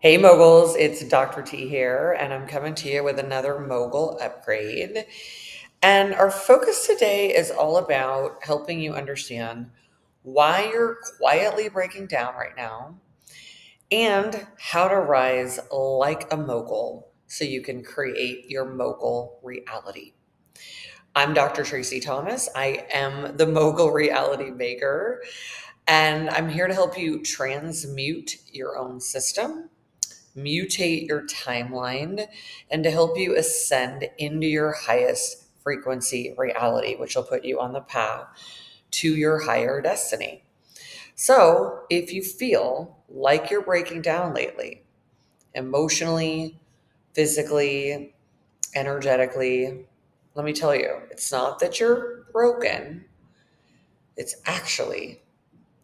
Hey moguls, it's Dr. T here, and I'm coming to you with another mogul upgrade. And our focus today is all about helping you understand why you're quietly breaking down right now and how to rise like a mogul so you can create your mogul reality. I'm Dr. Tracy Thomas. I am the mogul reality maker, and I'm here to help you transmute your own system, mutate your timeline, and to help you ascend into your highest frequency reality, which will put you on the path to your higher destiny. So, if you feel like you're breaking down lately, emotionally, physically, energetically, let me tell you, it's not that you're broken, it's actually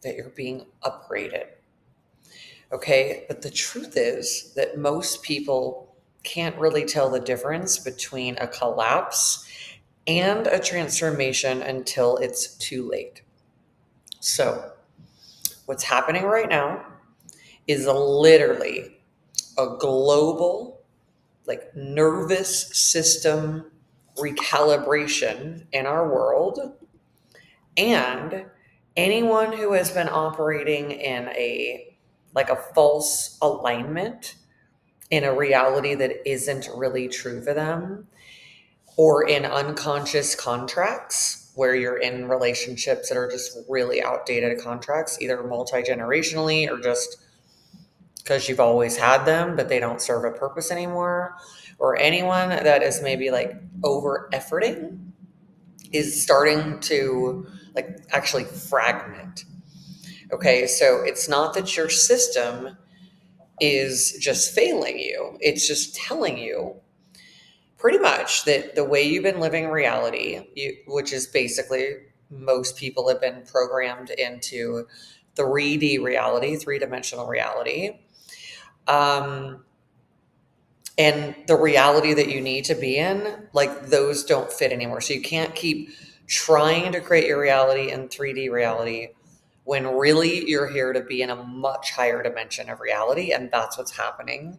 that you're being upgraded. Okay. But the truth is that most people can't really tell the difference between a collapse and a transformation until it's too late. So, what's happening right now is literally a global, like, nervous system recalibration in our world. And anyone who has been operating in a false alignment, in a reality that isn't really true for them, or in unconscious contracts where you're in relationships that are just really outdated contracts, either multi-generationally or just because you've always had them but they don't serve a purpose anymore, or anyone that is maybe like over efforting is starting to like actually fragment. Okay, so it's not that your system is just failing you, it's just telling you pretty much that the way you've been living reality, which is basically most people have been programmed into 3D reality, three-dimensional reality, um, and the reality that you need to be in, like those don't fit anymore. So you can't keep trying to create your reality in 3D reality when really you're here to be in a much higher dimension of reality, and that's what's happening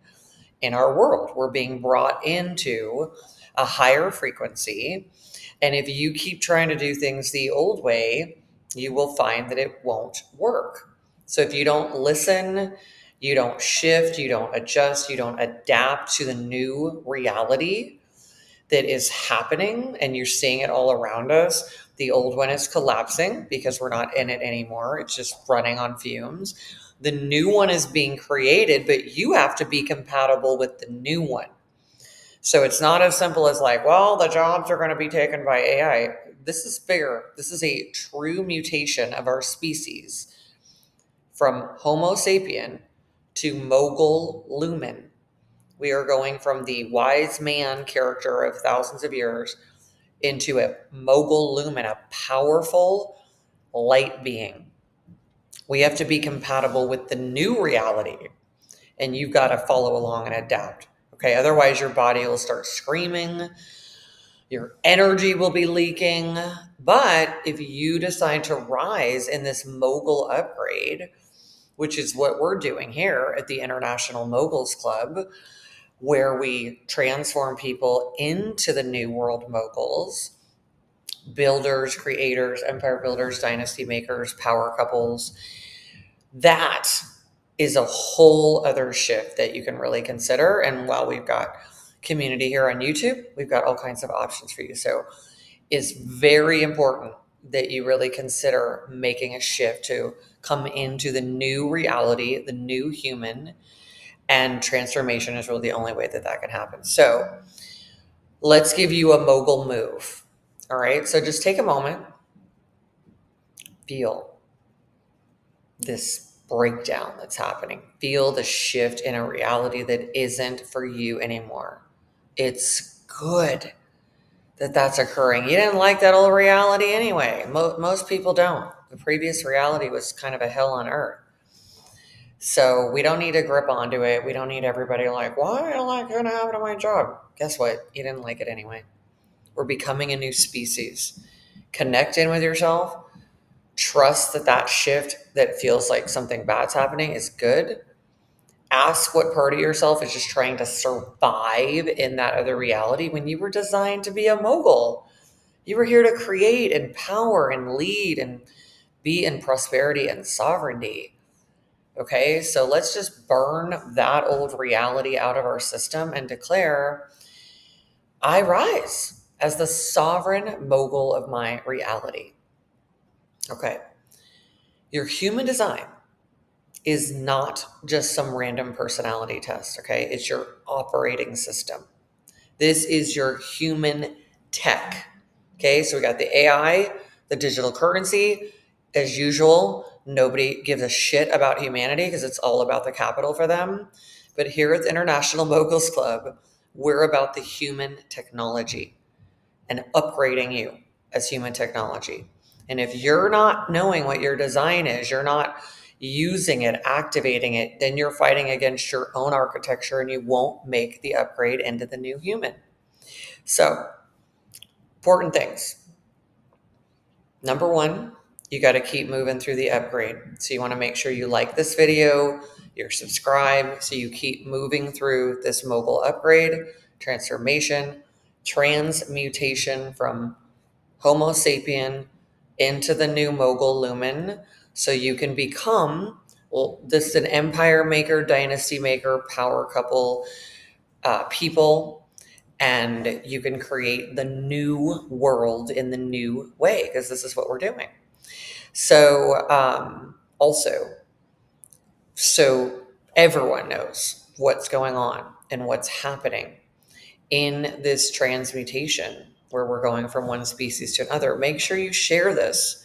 in our world. We're being brought into a higher frequency. And if you keep trying to do things the old way, you will find that it won't work. So if you don't listen, you don't shift, you don't adjust, you don't adapt to the new reality that is happening, and you're seeing it all around us. The old one is collapsing because we're not in it anymore. It's just running on fumes. The new one is being created, but you have to be compatible with the new one. So it's not as simple as like, well, the jobs are going to be taken by AI. This is bigger. This is a true mutation of our species from Homo sapien to Mogul Lumen. We are going from the wise man character of thousands of years into a Mogul Lumen, a powerful light being. We have to be compatible with the new reality, and you've got to follow along and adapt. Okay, otherwise your body will start screaming, your energy will be leaking. But if you decide to rise in this mogul upgrade, which is what we're doing here at the International Moguls Club, where we transform people into the new world moguls, builders, creators, empire builders, dynasty makers, power couples, that is a whole other shift that you can really consider. And while we've got community here on YouTube, we've got all kinds of options for you. So it's very important that you really consider making a shift to come into the new reality, the new human, and transformation is really the only way that that can happen. So let's give you a mogul move. All right. So just take a moment, feel this breakdown that's happening, feel the shift in a reality that isn't for you anymore. It's good that that's occurring. You didn't like that old reality anyway. Most people don't. The previous reality was kind of a hell on earth. So we don't need to grip onto it. We don't need everybody like, why am I going to happen to my job? Guess what? You didn't like it anyway. We're becoming a new species. Connect in with yourself. Trust that that shift that feels like something bad's happening is good. Ask what part of yourself is just trying to survive in that other reality when you were designed to be a mogul. You were here to create and power and lead and be in prosperity and sovereignty. Okay, so let's just burn that old reality out of our system and declare, I rise as the sovereign mogul of my reality. Okay, your human design is not just some random personality test. Okay, it's your operating system. This is your human tech. Okay, so we got the AI, the digital currency. As usual, nobody gives a shit about humanity because it's all about the capital for them. But here at the International Moguls Club, we're about the human technology and upgrading you as human technology. And if you're not knowing what your design is, you're not using it, activating it, then you're fighting against your own architecture and you won't make the upgrade into the new human. So, important things. Number one, you got to keep moving through the upgrade. So, you want to make sure you like this video, you're subscribed, so you keep moving through this mogul upgrade, transformation, transmutation from Homo sapien into the new mogul Lumen, so you can become, well, this is an empire maker, dynasty maker, power couple people, and you can create the new world in the new way because this is what we're doing. So, also, so everyone knows what's going on and what's happening in this transmutation where we're going from one species to another. Make sure you share this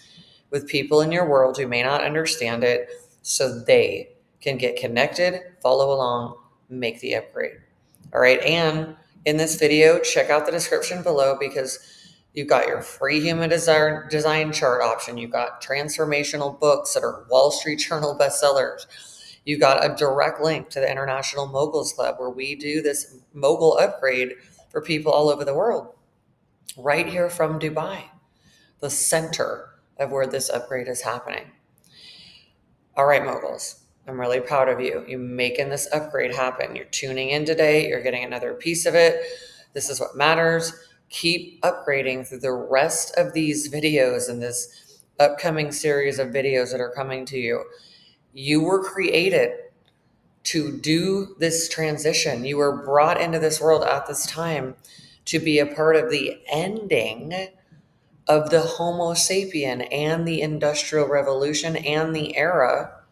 with people in your world who may not understand it so they can get connected, follow along, make the upgrade. All right. And in this video, check out the description below because you've got your free human design chart option. You've got transformational books that are Wall Street Journal bestsellers. You got a direct link to the International Moguls Club where we do this mogul upgrade for people all over the world, right here from Dubai, the center of where this upgrade is happening. All right, moguls, I'm really proud of you. You're making this upgrade happen. You're tuning in today. You're getting another piece of it. This is what matters. Keep upgrading through the rest of these videos and this upcoming series of videos that are coming to you. You were created to do this transition. You were brought into this world at this time to be a part of the ending of the Homo sapien and the Industrial Revolution and the era,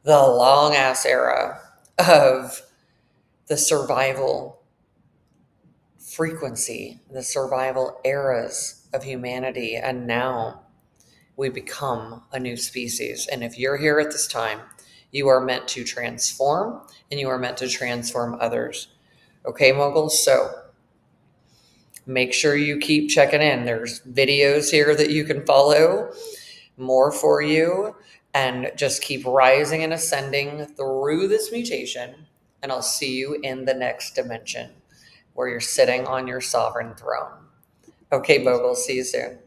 the long ass era of the survival frequency, the survival eras of humanity. And now we become a new species. And if you're here at this time, you are meant to transform and you are meant to transform others. Okay, moguls? So make sure you keep checking in. There's videos here that you can follow, more for you, and just keep rising and ascending through this mutation. And I'll see you in the next dimension where you're sitting on your sovereign throne. Okay, moguls, see you soon.